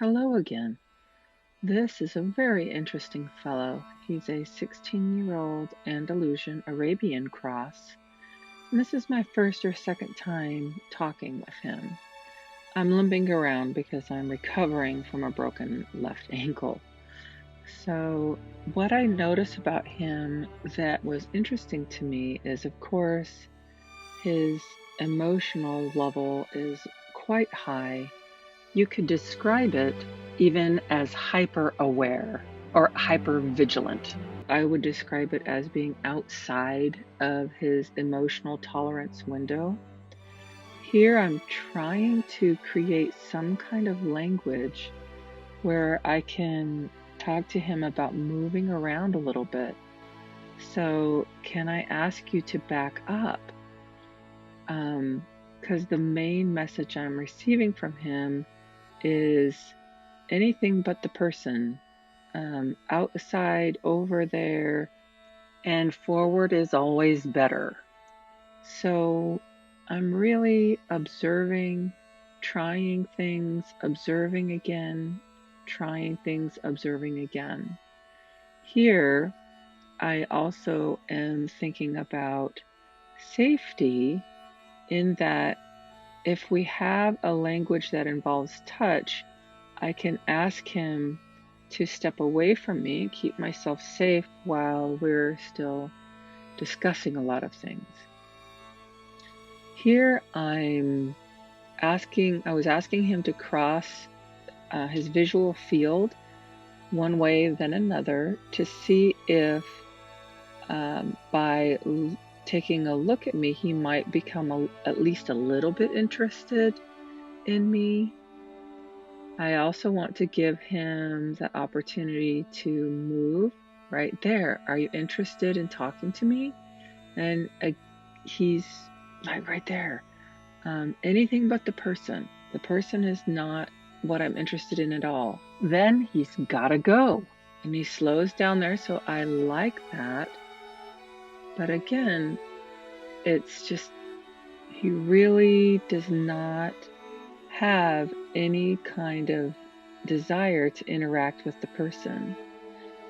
Hello again. This is a very interesting fellow. He's a 16-year-old Andalusian Arabian cross, and this is my first or second time talking with him. I'm limping around because I'm recovering from a broken left ankle. So, what I noticed about him that was interesting to me is, of course, his emotional level is quite high. You could describe it even as hyper aware or hyper vigilant. I would describe it as being outside of his emotional tolerance window. Here I'm trying to create some kind of language where I can talk to him about moving around a little bit. So, can I ask you to back up? Because the main message I'm receiving from him is anything but the person. Outside, over there, and forward is always better. So I'm really observing, trying things, observing again, trying things, observing again. Here, I also am thinking about safety in that if we have a language that involves touch, I can ask him to step away from me and keep myself safe while we're still discussing a lot of things. Here I was asking him to cross his visual field one way then another to see if by taking a look at me, he might become at least a little bit interested in me. I also want to give him the opportunity to move right there. Are you interested in talking to me? And he's like right there. Anything but the person. The person is not what I'm interested in at all. Then he's gotta go. And he slows down there, so I like that. But again, it's just, he really does not have any kind of desire to interact with the person.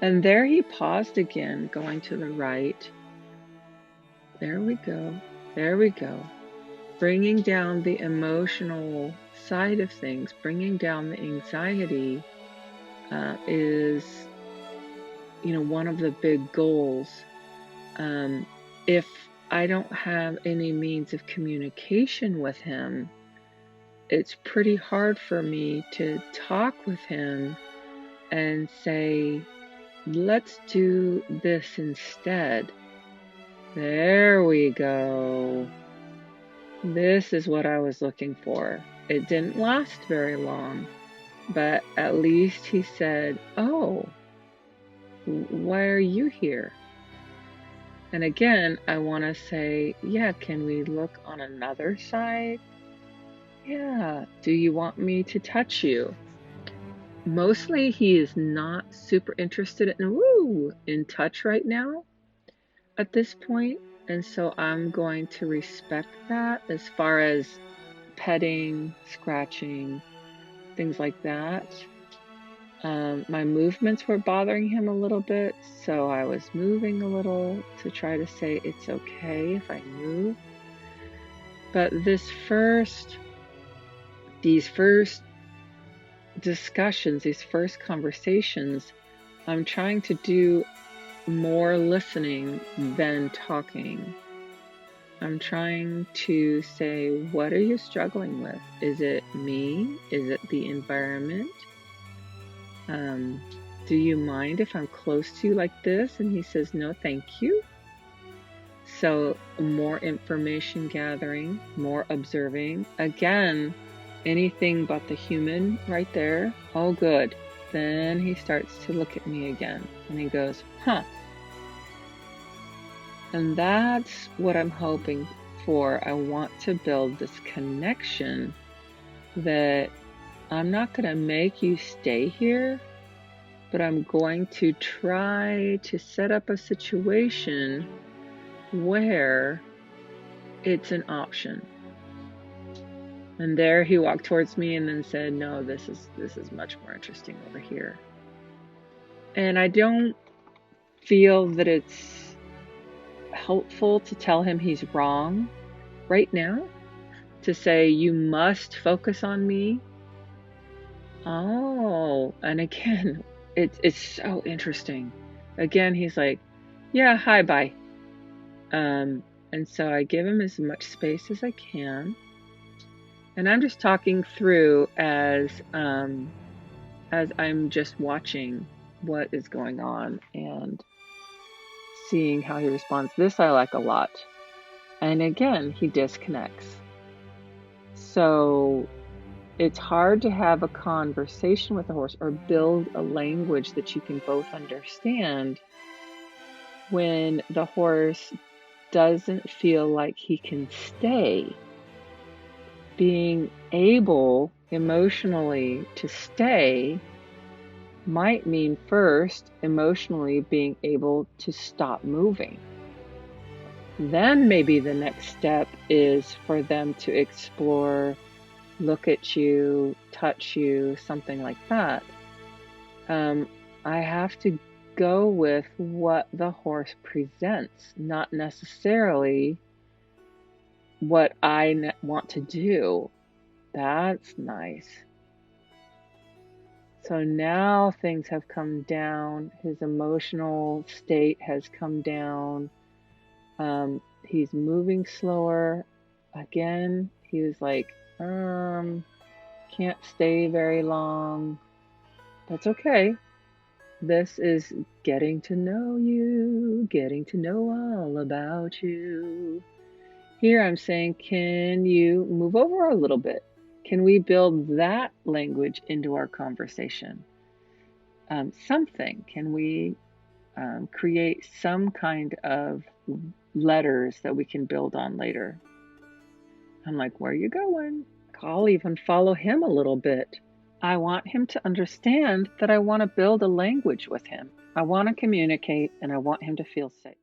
And there he paused again, going to the right. There we go. There we go. Bringing down the emotional side of things, bringing down the anxiety is, one of the big goals. If I don't have any means of communication with him, it's pretty hard for me to talk with him and say, let's do this instead. There we go. This is what I was looking for. It didn't last very long, but at least he said, oh, why are you here? And again, I want to say, yeah, can we look on another side? Yeah, do you want me to touch you? Mostly he is not super interested in touch right now at this point. And so I'm going to respect that as far as petting, scratching, things like that. My movements were bothering him a little bit, so I was moving a little to try to say it's okay if I move. But these first discussions, these first conversations, I'm trying to do more listening than talking. I'm trying to say, what are you struggling with? Is it me? Is it the environment? Do you mind if I'm close to you like this? And he says, no, thank you. So more information gathering, more observing. Again, anything but the human right there. Oh, good. Then he starts to look at me again and he goes, huh. And that's what I'm hoping for. I want to build this connection that I'm not going to make you stay here, but I'm going to try to set up a situation where it's an option. And there he walked towards me and then said, no, this is much more interesting over here. And I don't feel that it's helpful to tell him he's wrong right now, to say, you must focus on me. Oh, and again, it's so interesting. Again, he's like, yeah, hi, bye. And so I give him as much space as I can. And I'm just talking through as I'm just watching what is going on and seeing how he responds. This I like a lot. And again, he disconnects. So it's hard to have a conversation with a horse or build a language that you can both understand when the horse doesn't feel like he can stay. Being able emotionally to stay might mean first emotionally being able to stop moving. Then maybe the next step is for them to explore, look at you, touch you, something like that. I have to go with what the horse presents, not necessarily what I want to do. That's nice. So now things have come down. His emotional state has come down. He's moving slower. Again, he was like, can't stay very long. That's okay. This is getting to know you, getting to know all about you. Here I'm saying, can you move over a little bit? Can we build that language into our conversation? Something. Can we create some kind of letters that we can build on later? I'm like, where are you going? I'll even follow him a little bit. I want him to understand that I want to build a language with him. I want to communicate and I want him to feel safe.